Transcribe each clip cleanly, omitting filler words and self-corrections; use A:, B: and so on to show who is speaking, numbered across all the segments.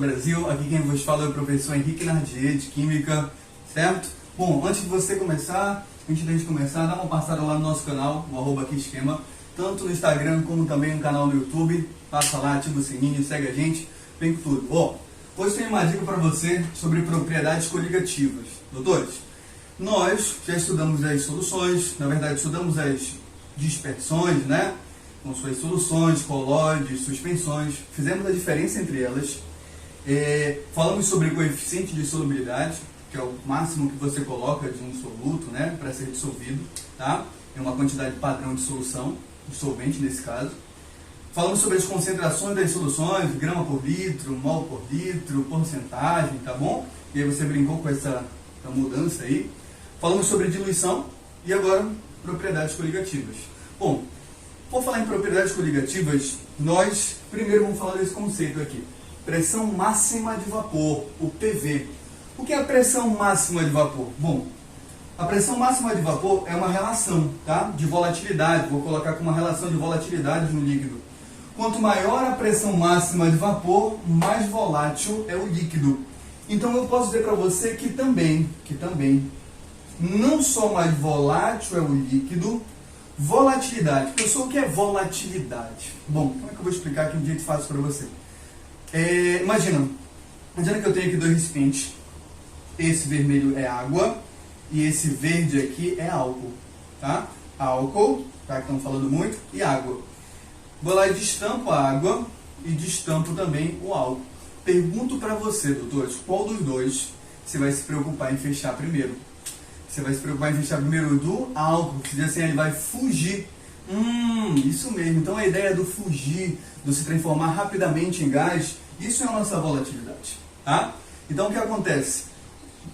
A: Brasil, aqui quem vos fala é o professor Henrique Nardier, de Química, certo? Bom, antes de gente começar, dá uma passada lá no nosso canal, o @aqui_esquema, tanto no Instagram como também no canal do YouTube. Passa lá, ativa o sininho, segue a gente, vem com tudo. Bom, hoje tem uma dica para você sobre propriedades coligativas. Doutores, nós já estudamos as soluções, na verdade estudamos as dispersões, né? Com suas soluções, colóides, suspensões, fizemos a diferença entre elas, falamos sobre coeficiente de solubilidade, que é o máximo que você coloca de um soluto, né, para ser dissolvido, tá? É uma quantidade padrão de solução, de solvente nesse caso. Falamos sobre as concentrações das soluções, grama por litro, mol por litro, porcentagem, tá bom? E aí você brincou com essa mudança aí. Falamos sobre diluição e agora propriedades coligativas. Bom, por falar em propriedades coligativas, nós primeiro vamos falar desse conceito aqui. Pressão máxima de vapor, o PV. O que é a pressão máxima de vapor? Bom, a pressão máxima de vapor é uma relação, tá? De volatilidade. Vou colocar como uma relação de volatilidade de um líquido. Quanto maior a pressão máxima de vapor, mais volátil é o líquido. Então eu posso dizer para você que também, não só mais volátil é o líquido, volatilidade. Pessoal, o que é volatilidade? Bom, como é que eu vou explicar aqui de um jeito fácil para você? Imagina que eu tenho aqui dois recipientes. Esse vermelho é água e esse verde aqui é álcool, tá? Álcool, tá? Que estão falando muito, e água. Vou lá e destampo a água e destampo também o álcool. Pergunto para você, doutores, qual dos dois você vai se preocupar em fechar primeiro? Você vai se preocupar em fechar primeiro do álcool, que diz assim, ele vai fugir. Isso mesmo. Então a ideia do fugir, do se transformar rapidamente em gás, isso é a nossa volatilidade, tá? Então o que acontece?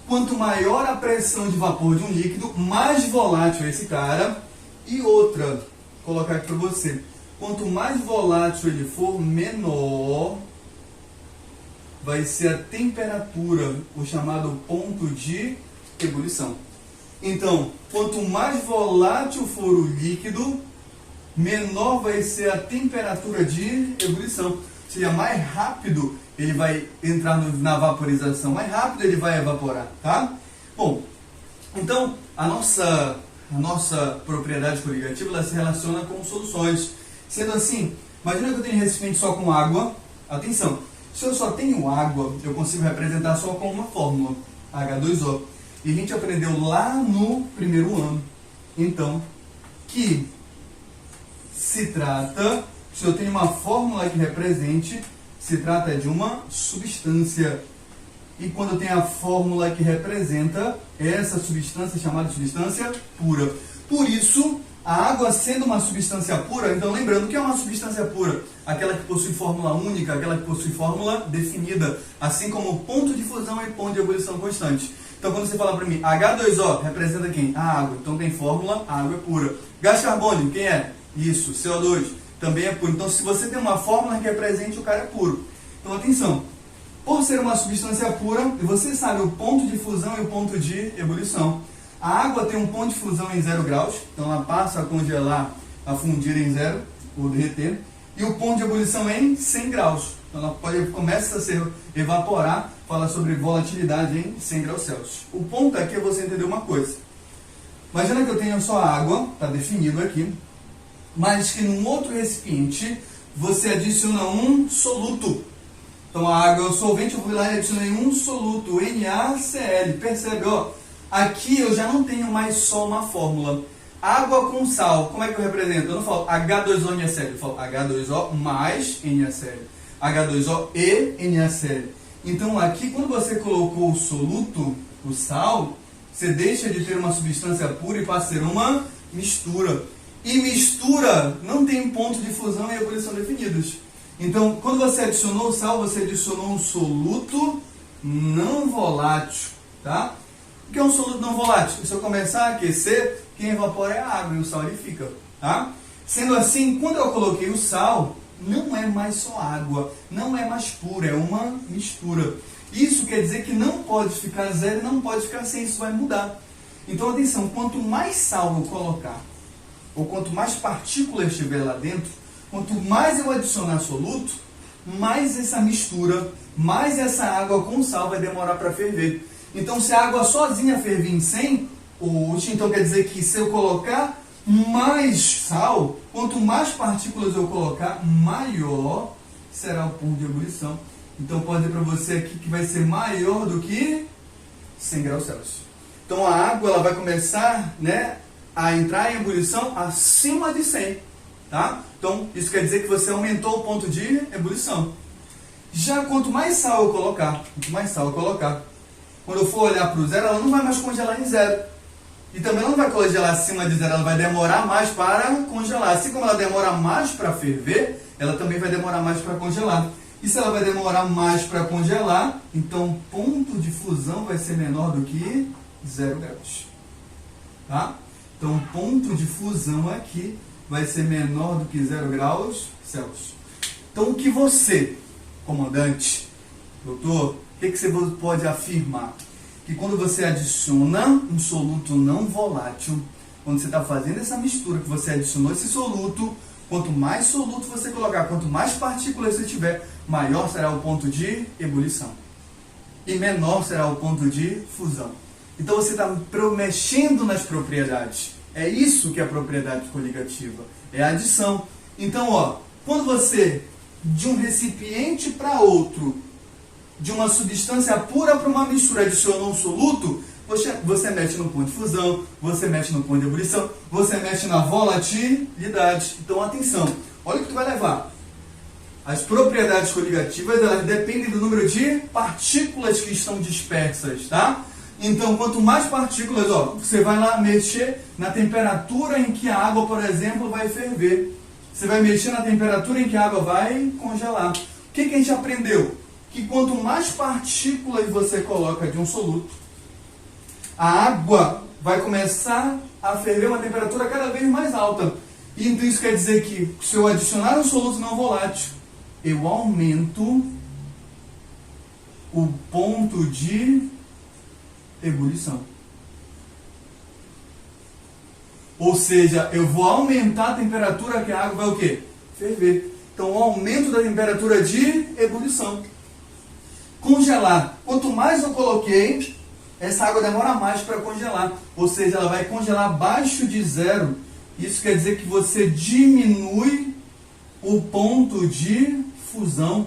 A: Quanto maior a pressão de vapor de um líquido, mais volátil é esse cara. E outra, vou colocar aqui para você. Quanto mais volátil ele for, menor vai ser a temperatura, o chamado ponto de ebulição. Então, quanto mais volátil for o líquido, menor vai ser a temperatura de ebulição. Ou seja, mais rápido ele vai entrar na vaporização, mais rápido ele vai evaporar, tá? Bom, então a nossa propriedade coligativa ela se relaciona com soluções. Sendo assim, imagina que eu tenho recipiente só com água. Atenção, se eu só tenho água, eu consigo representar só com uma fórmula, H2O. E a gente aprendeu lá no primeiro ano, então, que se trata, se eu tenho uma fórmula que represente, se trata de uma substância. E quando eu tenho a fórmula que representa essa substância, chamada de substância pura. Por isso, a água sendo uma substância pura, então lembrando que é uma substância pura, aquela que possui fórmula única, aquela que possui fórmula definida, assim como ponto de fusão e ponto de ebulição constante. Então quando você fala para mim, H2O representa quem? A água. Então tem fórmula, a água é pura. Gás carbônico, quem é? Isso, CO2, também é puro. Então se você tem uma fórmula que represente, o cara é puro. Então atenção, por ser uma substância pura, você sabe o ponto de fusão e o ponto de ebulição. A água tem um ponto de fusão em 0 graus, então ela passa a congelar, a fundir em 0, ou derreter. E o ponto de ebulição é em 100 graus. Então ela começa a se evaporar, fala sobre volatilidade em 100 graus Celsius. O ponto aqui é você entender uma coisa. Imagina que eu tenho só água, está definido aqui, mas que num outro recipiente você adiciona um soluto. Então a água é o solvente, eu vou lá e adicionei um soluto, NaCl. Percebe, ó? Aqui eu já não tenho mais só uma fórmula. Água com sal, como é que eu represento? Eu não falo H2O NaCl, eu falo H2O mais NaCl. H2O e NaCl. Então aqui, quando você colocou o soluto, o sal, você deixa de ter uma substância pura e passa a ser uma mistura. E mistura não tem ponto de fusão e ebulição definidos. Então, quando você adicionou o sal, você adicionou um soluto não volátil, tá? O que é um soluto não volátil? Se eu começar a aquecer, quem evapora é a água e o sal ele fica, tá? Sendo assim, quando eu coloquei o sal, não é mais só água, não é mais pura, é uma mistura. Isso quer dizer que não pode ficar 0 e não pode ficar 100, isso vai mudar. Então, atenção, quanto mais sal eu colocar, ou quanto mais partícula estiver lá dentro, quanto mais eu adicionar soluto, mais essa mistura mais essa água com sal vai demorar para ferver. Então, se a água sozinha ferver em 100, então quer dizer que se eu colocar mais sal, quanto mais partículas eu colocar, maior será o ponto de ebulição. Então, pode dizer para você aqui que vai ser maior do que 100 graus Celsius. Então, a água ela vai começar, né, a entrar em ebulição acima de 100. Tá? Então, isso quer dizer que você aumentou o ponto de ebulição. Já quanto mais sal eu colocar, quando eu for olhar para o zero, ela não vai mais congelar em zero. E também não vai congelar acima de zero, ela vai demorar mais para congelar. Assim como ela demora mais para ferver, ela também vai demorar mais para congelar. E se ela vai demorar mais para congelar, então o ponto de fusão vai ser menor do que 0 graus. Tá? Então o ponto de fusão aqui vai ser menor do que 0 graus Celsius. Então o que você, comandante, doutor, o que você pode afirmar? Que quando você adiciona um soluto não volátil, quando você está fazendo essa mistura, que você adicionou esse soluto, quanto mais soluto você colocar, quanto mais partículas você tiver, maior será o ponto de ebulição. E menor será o ponto de fusão. Então você está mexendo nas propriedades. É isso que é a propriedade coligativa. É a adição. Então, quando você, de um recipiente para outro, de uma substância pura para uma mistura, adicionou um soluto, você mexe no ponto de fusão, você mexe no ponto de ebulição, você mexe na volatilidade. Então, atenção, olha o que tu vai levar. As propriedades coligativas, elas dependem do número de partículas que estão dispersas, tá? Então, quanto mais partículas, você vai lá mexer na temperatura em que a água, por exemplo, vai ferver. Você vai mexer na temperatura em que a água vai congelar. O que a gente aprendeu? Que quanto mais partículas você coloca de um soluto, a água vai começar a ferver uma temperatura cada vez mais alta. E então isso quer dizer que se eu adicionar um soluto não volátil, eu aumento o ponto de ebulição. Ou seja, eu vou aumentar a temperatura que a água vai o quê? Ferver. Então, o aumento da temperatura de ebulição. Congelar. Quanto mais eu coloquei, essa água demora mais para congelar. Ou seja, ela vai congelar abaixo de zero. Isso quer dizer que você diminui o ponto de fusão.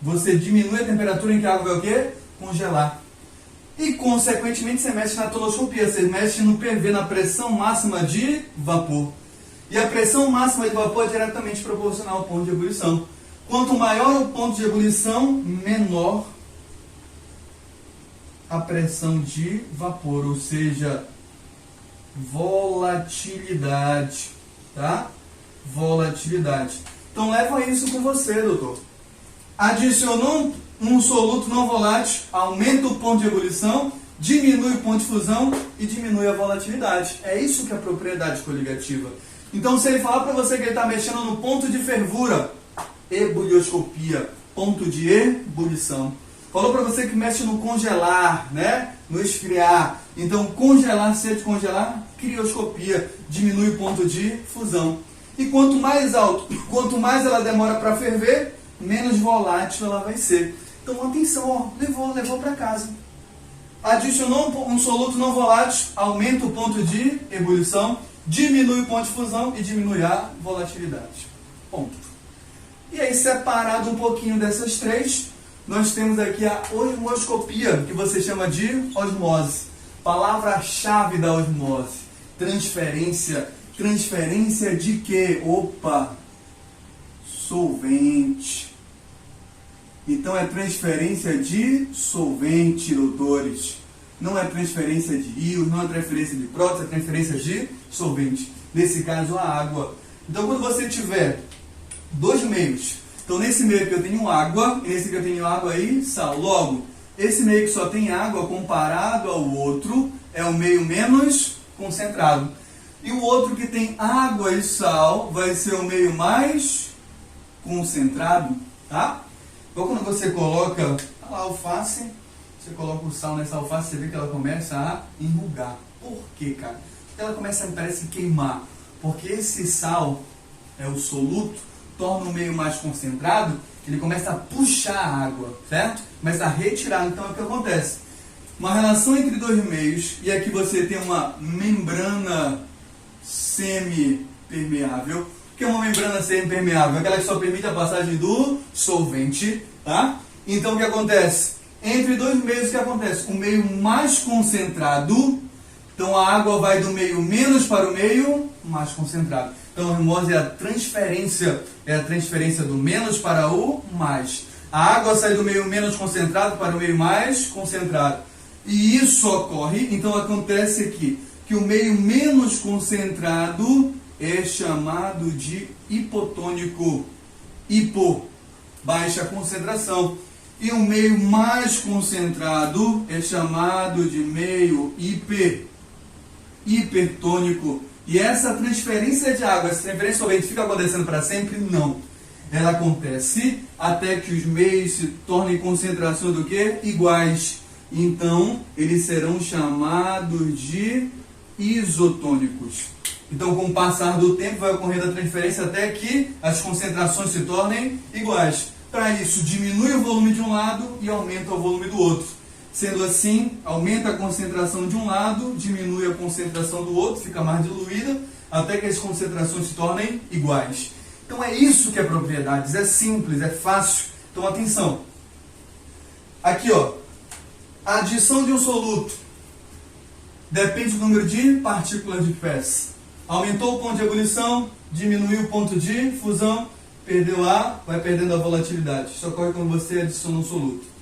A: Você diminui a temperatura em que a água vai o quê? Congelar. E, consequentemente, você mexe na tonoscopia, você mexe no PV, na pressão máxima de vapor. E a pressão máxima de vapor é diretamente proporcional ao ponto de ebulição. Quanto maior o ponto de ebulição, menor a pressão de vapor, ou seja, volatilidade, tá? Volatilidade. Então, leva isso com você, doutor. Adicionou um soluto não volátil, aumenta o ponto de ebulição, diminui o ponto de fusão e diminui a volatilidade. É isso que é a propriedade coligativa. Então, se ele falar para você que ele está mexendo no ponto de fervura, ebulioscopia, ponto de ebulição. Falou para você que mexe no congelar, né? No esfriar. Então, congelar, se é de congelar, crioscopia, diminui o ponto de fusão. E quanto mais alto, quanto mais ela demora para ferver, menos volátil ela vai ser. Então, atenção, levou para casa. Adicionou um soluto não volátil, aumenta o ponto de ebulição, diminui o ponto de fusão e diminui a volatilidade. Ponto. E aí, separado um pouquinho dessas três, nós temos aqui a osmoscopia, que você chama de osmose. Palavra-chave da osmose. Transferência. Transferência de quê? Opa! Solvente. Então é transferência de solvente, doutores. Não é transferência de íons, não é transferência de prótons, é transferência de solvente. Nesse caso, a água. Então, quando você tiver dois meios, então nesse meio que eu tenho água, e nesse que eu tenho água e sal. Logo, esse meio que só tem água comparado ao outro é o meio menos concentrado. E o outro que tem água e sal vai ser o meio mais concentrado, tá? Então, quando você coloca a alface, você coloca o sal nessa alface, você vê que ela começa a enrugar. Por quê, cara? Porque ela começa, parece, queimar. Porque esse sal, é o soluto, torna o meio mais concentrado Ele começa a puxar a água, certo? Começa a retirar. Então, o que acontece? Uma relação entre dois meios, e aqui você tem uma membrana semipermeável. O que é uma membrana semipermeável? Aquela que só permite a passagem do solvente, tá? Então, o que acontece? Entre dois meios, o que acontece? O meio mais concentrado, então a água vai do meio menos para o meio mais concentrado. Então, a osmose é a transferência do menos para o mais. A água sai do meio menos concentrado para o meio mais concentrado. E isso ocorre, então acontece aqui, que o meio menos concentrado é chamado de hipotônico. Hipo, baixa concentração. E o meio mais concentrado é chamado de meio hipertônico. E essa transferência de água, essa transferência solvente fica acontecendo para sempre? Não. Ela acontece até que os meios se tornem concentrações do quê? Iguais. Então, eles serão chamados de isotônicos. Então, com o passar do tempo, vai ocorrendo a transferência até que as concentrações se tornem iguais. Para isso, diminui o volume de um lado e aumenta o volume do outro. Sendo assim, aumenta a concentração de um lado, diminui a concentração do outro, fica mais diluída, até que as concentrações se tornem iguais. Então é isso que é propriedades, é simples, é fácil. Então atenção. Aqui, ó, a adição de um soluto depende do número de partículas de Fess. Aumentou o ponto de ebulição, diminuiu o ponto de fusão, perdeu ar, vai perdendo a volatilidade. Isso ocorre quando você adiciona um soluto.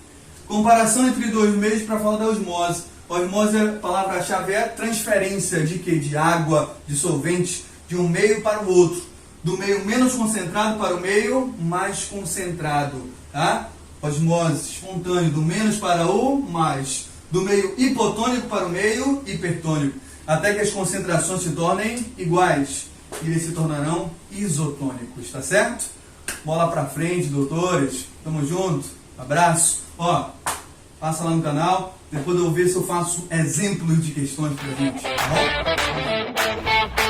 A: Comparação entre dois meios para falar da osmose. A osmose, a palavra-chave é transferência de quê? De água, de solvente, de um meio para o outro. Do meio menos concentrado para o meio mais concentrado. Tá? Osmose espontânea, do menos para o mais. Do meio hipotônico para o meio hipertônico. Até que as concentrações se tornem iguais. E eles se tornarão isotônicos, tá certo? Bola pra frente, doutores. Tamo junto. Abraço. Ó, passa lá no canal. Depois eu vou ver se eu faço exemplos de questões pra gente. Tá bom?